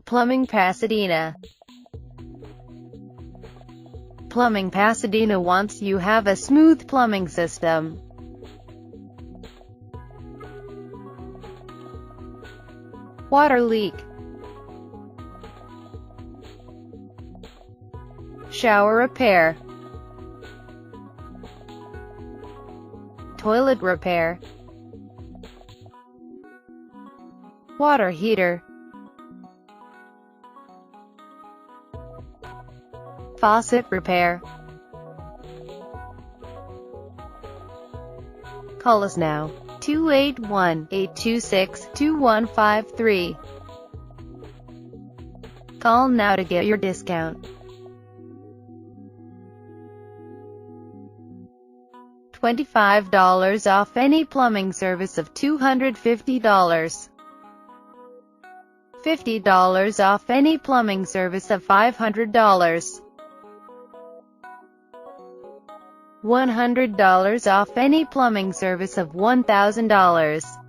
Plumbing Pasadena. Plumbing Pasadena wants you have a smooth plumbing system. Water leak, shower repair, toilet repair, water heater, faucet repair. Call us now, 281-826-2153. Call now to get your discount. $25 off any plumbing service of $250. $50 off any plumbing service of $500. $100 off any plumbing service of $1,000.